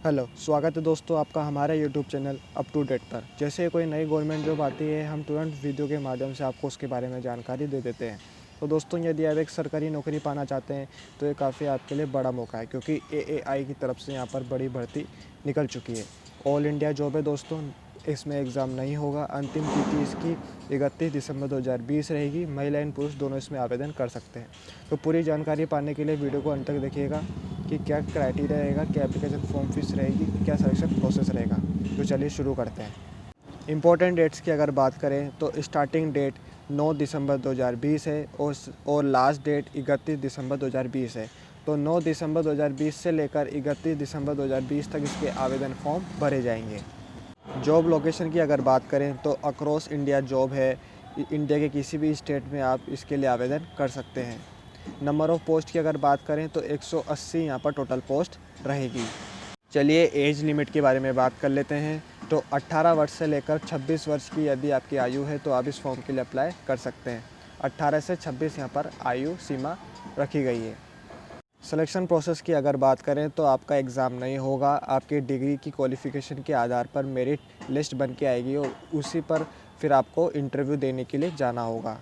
Hello, स्वागत है दोस्तों आपका हमारे YouTube channel up to date पर। जैसे कोई नई गवर्नमेंट जॉब आती है, हम तुरंत वीडियो के माध्यम से आपको उसके बारे में जानकारी दे देते हैं। तो दोस्तों, यदि आप एक सरकारी नौकरी पाना चाहते हैं तो ये काफ़ी आपके लिए बड़ा मौका है, क्योंकि एएआई की तरफ से यहाँ पर बड़ी भर्ती निकल चुकी है। ऑल इंडिया जॉब है दोस्तों, इसमें एग्ज़ाम नहीं होगा। अंतिम तिथि इसकी 31 दिसंबर 2020 रहेगी। महिला एंड पुरुष दोनों इसमें आवेदन कर सकते हैं। तो पूरी जानकारी पाने के लिए वीडियो को अंत तक देखिएगा कि क्या क्राइटेरिया रहेगा, क्या एप्लीकेशन फॉर्म फीस रहेगी, क्या सिलेक्शन प्रोसेस रहेगा। तो चलिए शुरू करते हैं। इम्पोर्टेंट डेट्स की अगर बात करें तो स्टार्टिंग डेट 9 दिसंबर 2020 है और लास्ट डेट 31 दिसंबर 2020 है। तो 9 दिसंबर 2020 से लेकर 31 दिसंबर 2020 तक इसके आवेदन फॉर्म भरे जाएंगे। जॉब लोकेशन की अगर बात करें तो अक्रॉस इंडिया जॉब है। इंडिया के किसी भी स्टेट में आप इसके लिए आवेदन कर सकते हैं। नंबर ऑफ़ पोस्ट की अगर बात करें तो 180 यहाँ पर टोटल पोस्ट रहेगी। चलिए एज लिमिट के बारे में बात कर लेते हैं। तो 18 वर्ष से लेकर 26 वर्ष की यदि आपकी आयु है तो आप इस फॉर्म के लिए अप्लाई कर सकते हैं। 18 से 26 यहाँ पर आयु सीमा रखी गई है। सिलेक्शन प्रोसेस की अगर बात करें तो आपका एग्ज़ाम नहीं होगा। आपकी डिग्री की क्वालिफ़िकेशन के आधार पर मेरिट लिस्ट बन के आएगी और उसी पर फिर आपको इंटरव्यू देने के लिए जाना होगा।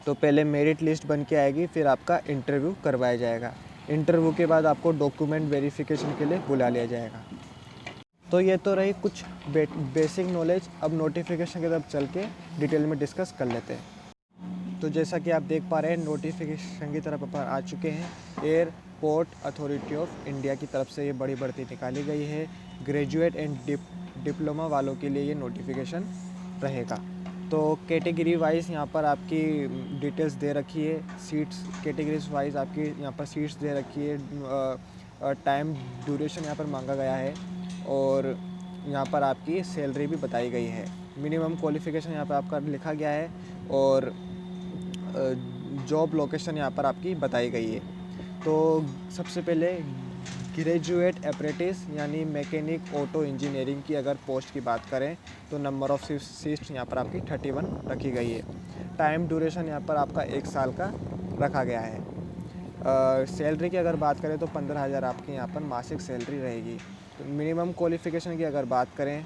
तो पहले मेरिट लिस्ट बन के आएगी, फिर आपका इंटरव्यू करवाया जाएगा। इंटरव्यू के बाद आपको डॉक्यूमेंट वेरिफिकेशन के लिए बुला लिया जाएगा। तो ये तो रही कुछ बेसिक नॉलेज। अब नोटिफिकेशन की तरफ चल के डिटेल में डिस्कस कर लेते हैं। तो जैसा कि आप देख पा रहे हैं, नोटिफिकेशन की तरफ अपन आ चुके हैं। एयरपोर्ट अथॉरिटी ऑफ इंडिया की तरफ से ये बड़ी भर्ती निकाली गई है। ग्रेजुएट एंड डिप्लोमा वालों के लिए ये नोटिफिकेशन रहेगा। तो कैटेगरी वाइज यहाँ पर आपकी डिटेल्स दे रखी है। सीट्स कैटेगरीज वाइज आपकी यहाँ पर सीट्स दे रखी है। टाइम ड्यूरेशन यहाँ पर मांगा गया है और यहाँ पर आपकी सैलरी भी बताई गई है। मिनिमम क्वालिफ़िकेशन यहाँ पर आपका लिखा गया है और जॉब लोकेशन यहाँ पर आपकी बताई गई है। तो सबसे पहले ग्रेजुएट अप्रेंटिस यानी मैकेनिक ऑटो इंजीनियरिंग की अगर पोस्ट की बात करें तो नंबर ऑफ़ सीट्स यहाँ पर आपकी 31 रखी गई है। टाइम ड्यूरेशन यहाँ पर आपका 1 साल का रखा गया है। सैलरी की अगर बात करें तो 15,000 आपकी यहाँ पर मासिक सैलरी रहेगी। तो मिनिमम क्वालिफ़िकेशन की अगर बात करें,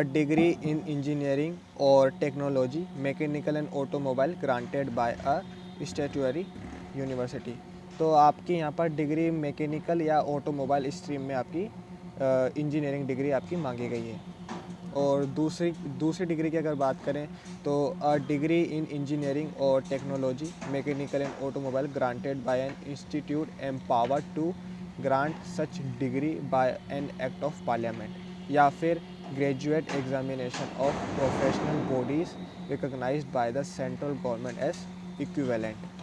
डिग्री इन इंजीनियरिंग और technology mechanical and automobile granted bye a statutory university. तो आपकी यहाँ पर डिग्री मैकेनिकल या ऑटोमोबाइल स्ट्रीम में आपकी इंजीनियरिंग डिग्री आपकी मांगी गई है। और दूसरी डिग्री की अगर बात करें तो डिग्री इन इंजीनियरिंग और technology mechanical and automobile granted by an institute empowered to grant such degree by an act of parliament, या फिर graduate examination of professional bodies recognised by the central government as equivalent.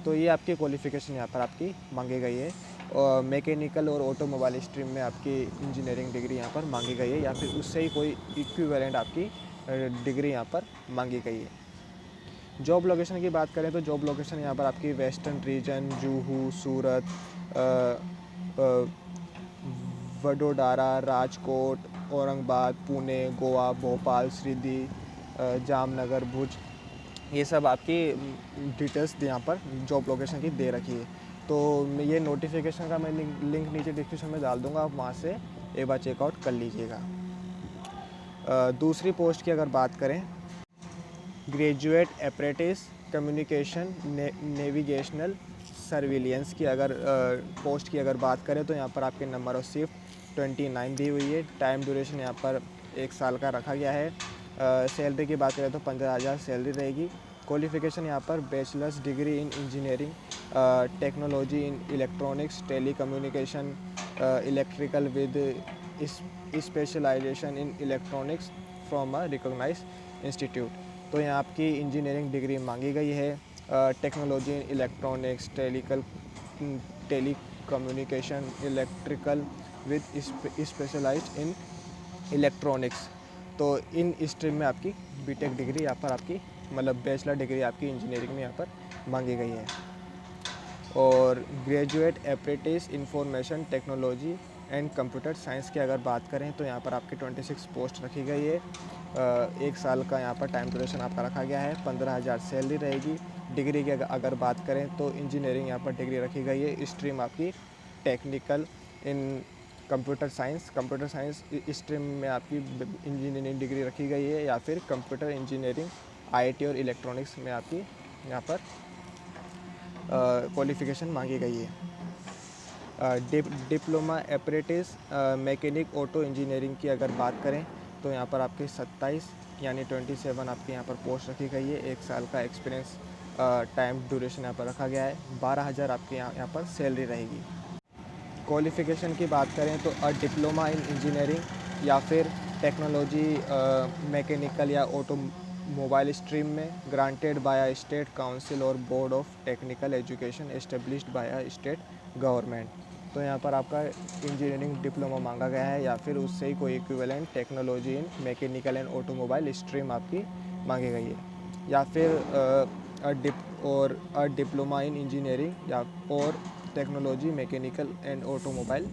तो ये आपकी qualification यहाँ पर आपकी मांगी गई है। और मैकेनिकल और ऑटोमोबाइल स्ट्रीम में आपकी इंजीनियरिंग डिग्री यहाँ पर मांगी गई है, या फिर उससे ही कोई इक्विवेलेंट आपकी डिग्री यहाँ पर मांगी गई है। जॉब लोकेशन की बात करें तो जॉब लोकेशन यहाँ पर आपकी वेस्टर्न रीजन, जुहू, सूरत, वडोदरा, राजकोट, औरंगाबाद, पुणे, गोवा, भोपाल, श्रीदी, जामनगर, भुज, ये सब आपकी डिटेल्स यहाँ पर जॉब लोकेशन की दे रखी है। तो ये नोटिफिकेशन का मैं लिंक नीचे डिस्क्रिप्शन में डाल दूँगा, आप वहाँ से एक बार चेकआउट कर लीजिएगा। दूसरी पोस्ट की अगर बात करें, graduate apprentice communication navigational surveillance की अगर पोस्ट की अगर बात करें तो यहाँ पर आपके नंबर ऑफ शिफ्ट 29 दी हुई है। टाइम ड्यूरेशन यहाँ पर 1 साल का रखा गया है। सैलरी की बात करें तो 15,000 सैलरी रहेगी। क्वालिफ़िकेशन यहाँ पर bachelors degree in engineering technology in electronics telecommunication electrical with specialisation in electronics from a recognise institute. तो यहाँ आपकी इंजीनियरिंग डिग्री मांगी गई है। Technology in electronics telecommunication electrical with specialised in electronics. तो इन स्ट्रीम में आपकी बीटेक डिग्री यहाँ पर आपकी मतलब बैचलर डिग्री आपकी इंजीनियरिंग में यहाँ पर मांगी गई है। और graduate apprentice information technology and computer science की अगर बात करें तो यहाँ पर आपकी 26 पोस्ट रखी गई है। 1 साल का यहाँ पर टाइम ड्यूरेशन आपका रखा गया है। 15,000 सैलरी रहेगी। डिग्री की अगर बात करें तो इंजीनियरिंग यहाँ पर डिग्री रखी गई है। स्ट्रीम आपकी टेक्निकल इन कंप्यूटर साइंस स्ट्रीम में आपकी इंजीनियरिंग डिग्री रखी गई है, या फिर कंप्यूटर इंजीनियरिंग आईटी और इलेक्ट्रॉनिक्स में आपकी यहाँ पर क्वालिफ़िकेशन मांगी गई है। Diploma apprentice mechanic auto engineering की अगर बात करें तो यहाँ पर आपके 27 यानी 27 आपके यहाँ पर पोस्ट रखी गई है। 1 साल का एक्सपीरियंस टाइम ड्यूरेशन यहाँ पर रखा गया है। 12,000 आपके यहाँ पर सैलरी रहेगी। क्वालिफ़िकेशन की बात करें तो डिप्लोमा इन इंजीनियरिंग या फिर टेक्नोलॉजी मैकेनिकल या ऑटोमोबाइल स्ट्रीम में ग्रांटेड बाय स्टेट काउंसिल और board of technical education established by state government. तो यहाँ पर आपका इंजीनियरिंग डिप्लोमा मांगा गया है, या फिर उससे ही कोई equivalent technology in mechanical and automobile stream आपकी मांगी गई है, या फिर डिप्लोमा इन इंजीनियरिंग या और technology mechanical and automobile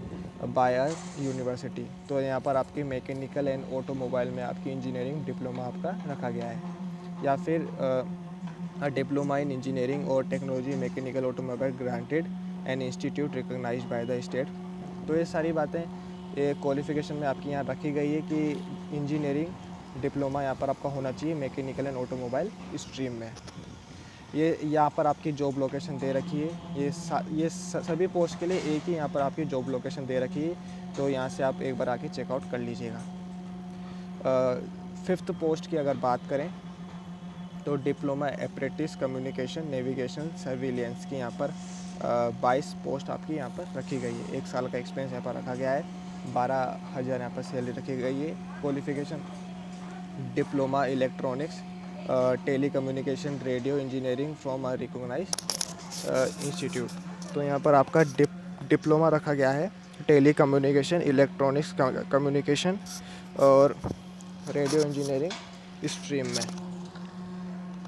by university. तो यहाँ पर आपकी मैकेनिकल एंड ऑटोमोबाइल में आपकी इंजीनियरिंग डिप्लोमा आपका रखा गया है, या फिर डिप्लोमा इन इंजीनियरिंग और technology mechanical automobile granted and institute recognised by the state. तो ये सारी बातें ये क्वालिफ़िकेशन में आपकी यहाँ रखी गई है कि इंजीनियरिंग डिप्लोमा यहाँ पर आपका होना चाहिए मैकेनिकल एंड ऑटोमोबाइल स्ट्रीम में। ये यहाँ पर आपकी जॉब लोकेशन दे रखी है। ये सभी पोस्ट के लिए एक ही यहाँ पर आपकी जॉब लोकेशन दे रखी है, तो यहाँ से आप एक बार आके चेकआउट कर लीजिएगा। 5th पोस्ट की अगर बात करें तो diploma apprentice communication navigation surveillance की यहाँ पर 22 पोस्ट आपकी यहाँ पर रखी गई है। 1 साल का एक्सपीरियंस यहाँ पर रखा गया है। 12,000 यहाँ पर सैलरी रखी गई है। Qualification diploma electronics telecommunication radio engineering from a recognised institute. तो यहाँ पर आपका डिप्लोमा रखा गया है टेली कम्युनिकेशन इलेक्ट्रॉनिक्स कम्युनिकेशन और रेडियो इंजीनियरिंग स्ट्रीम में।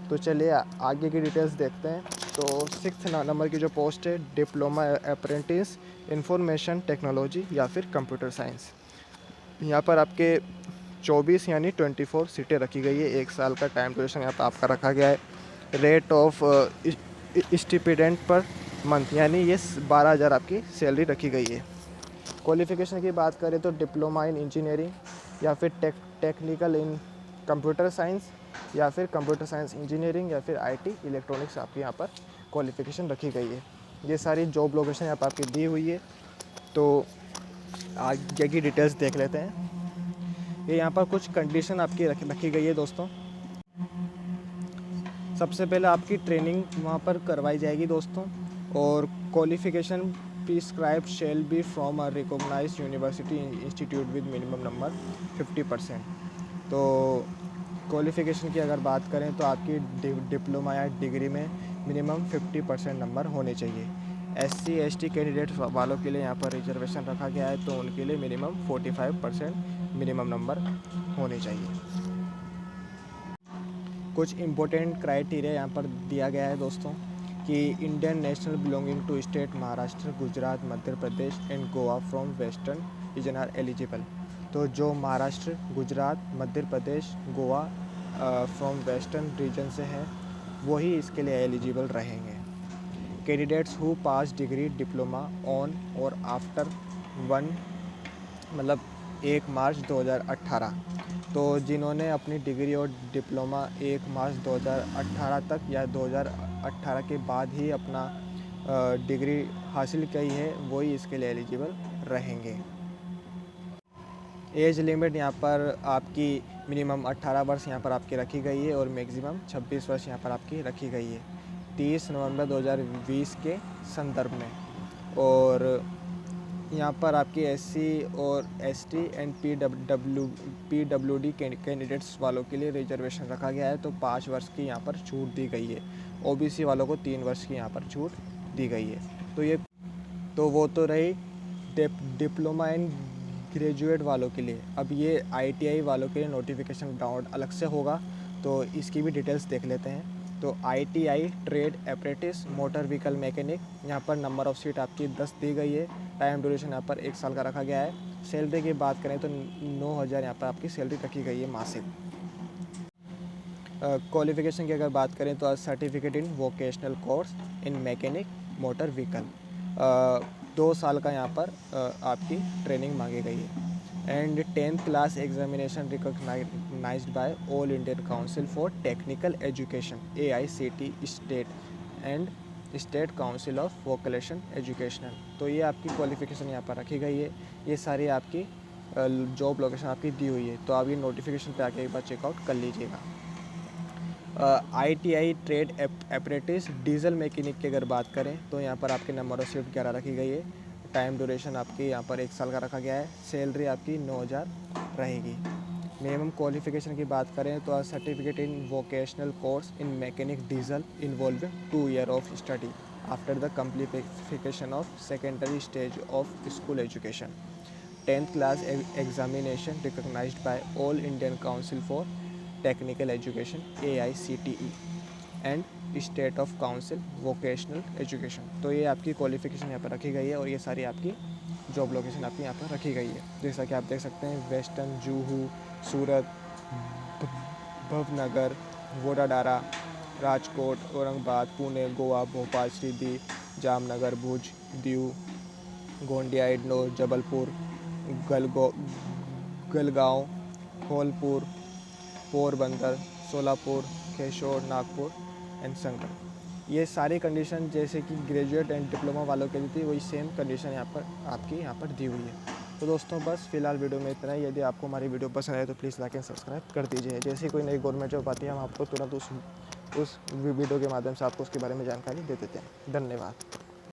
तो चलिए आगे की डिटेल्स देखते हैं। तो 6th नंबर की जो पोस्ट है डिप्लोमा अप्रेंटिस इंफॉर्मेशन टेक्नोलॉजी या फिर कंप्यूटर साइंस। यहाँ पर आपके 24 यानी 24 सीटें रखी गई है। 1 साल का टाइम ड्यूरेशन यहाँ पर आपका रखा गया है। रेट ऑफ स्टिपेंडेंट पर मंथ यानी ये 12,000 आपकी सैलरी रखी गई है। क्वालिफ़िकेशन की बात करें तो डिप्लोमा इन इंजीनियरिंग या फिर टेक्निकल इन कंप्यूटर साइंस या फिर कंप्यूटर साइंस इंजीनियरिंग या फिर आईटी इलेक्ट्रॉनिक्स आपकी यहाँ पर क्वालिफ़िकेशन रखी गई है। ये सारी जॉब लोकेशन यहाँ पर आपकी दी हुई है। तो आगे की डिटेल्स देख लेते हैं। ये यहाँ पर कुछ कंडीशन आपकी रखी गई है दोस्तों। सबसे पहले आपकी ट्रेनिंग वहाँ पर करवाई जाएगी दोस्तों, और qualification prescribed shall be from a recognised university institute with minimum number 50%। तो क्वालिफ़िकेशन की अगर बात करें तो आपकी डिप्लोमा या डिग्री में मिनिमम 50% नंबर होने चाहिए। SC ST कैंडिडेट वालों के लिए यहाँ पर रिजर्वेशन रखा गया है, तो उनके लिए मिनिमम 45% मिनिमम नंबर होने चाहिए। कुछ इम्पोर्टेंट क्राइटेरिया यहाँ पर दिया गया है दोस्तों कि Indian national belonging to state Maharashtra Gujarat Madhya Pradesh and Goa from western region are eligible. तो जो Maharashtra Gujarat Madhya Pradesh Goa from western region से हैं वही इसके लिए एलिजिबल रहेंगे। Candidates who pass degree diploma on और आफ्टर 1 मार्च 2018। तो जिन्होंने अपनी डिग्री और डिप्लोमा 1 मार्च 2018 तक या 2018 के बाद ही अपना डिग्री हासिल की है वही इसके लिए एलिजिबल रहेंगे। एज लिमिट यहाँ पर आपकी मिनिमम 18 वर्ष यहाँ पर आपकी रखी गई है और मैक्सिमम 26 वर्ष यहाँ पर आपकी रखी गई है 30 नवंबर 2020 के संदर्भ में। और यहाँ पर आपकी SC और ST एंड PWD कैंडिडेट्स वालों के लिए रिजर्वेशन रखा गया है, तो 5 वर्ष की यहाँ पर छूट दी गई है। OBC वालों को 3 वर्ष की यहाँ पर छूट दी गई है। तो वो तो रही डिप्लोमा एंड ग्रेजुएट वालों के लिए। अब ये ITI वालों के लिए नोटिफिकेशन डाउन अलग से होगा, तो इसकी भी डिटेल्स देख लेते हैं। तो ITI trade apprentice motor vehicle mechanic, यहाँ पर नंबर ऑफ़ सीट आपकी 10 दी गई है। टाइम ड्यूरेशन यहाँ पर 1 साल का रखा गया है। सैलरी की बात करें तो 9,000 यहाँ पर आपकी सैलरी रखी गई है मासिक। क्वालिफ़िकेशन की अगर बात करें तो certificate in vocational course in mechanic motor vehicle. 2 साल का यहाँ पर आपकी ट्रेनिंग मांगी गई है। And 10th class examination recognised by all Indian council for technical education AICT state and state council of vocational educational. तो ये आपकी क्वालिफ़िकेशन यहाँ पर रखी गई है। ये सारी आपकी जॉब लोकेशन आपकी दी हुई है, तो आप ये नोटिफिकेशन पे आके एक बार चेकआउट कर लीजिएगा। ITI trade apprentice diesel mechanic की अगर बात करें तो यहाँ पर आपके नंबर ऑफ शिफ्ट 11 रखी गई है। टाइम ड्यूरेशन आपकी यहाँ पर 1 साल का रखा गया है। सैलरी आपकी 9,000 रहेगी। मिनिमम क्वालिफिकेशन की बात करें तो certificate in vocational course in mechanic diesel involving 2 year of study after the completion of secondary stage of school education. 10th class examination recognised by all Indian council for technical education AICTE and state of council vocational education. तो ये आपकी qualification यहाँ पर रखी गई है और ये सारी आपकी जॉब लोकेशन आपकी यहाँ पर रखी गई है। जैसा कि आप देख सकते हैं वेस्टर्न, जूहू, सूरत, भवनगर, वडोदरा, राजकोट, औरंगाबाद, पुणे, गोवा, भोपाल, श्रीदी, जामनगर, भुज, दीव, गोंदिया, इडनोर, जबलपुर, गलगांव, धौलपुर, पोरबंदर, सोलापुर, केशोर, नागपुर एंड संगम। ये सारी कंडीशन जैसे कि ग्रेजुएट एंड डिप्लोमा वालों के लिए थी, वही सेम कंडीशन यहाँ पर आपकी यहाँ पर दी हुई है। तो दोस्तों बस फिलहाल वीडियो में इतना ही। यदि आपको हमारी वीडियो पसंद आए तो प्लीज़ लाइक एंड सब्सक्राइब कर दीजिए। जैसे ही कोई नई गवर्नमेंट जॉब आती है हम आपको तुरंत उस वीडियो के माध्यम से आपको उसके बारे में जानकारी दे देते हैं। धन्यवाद।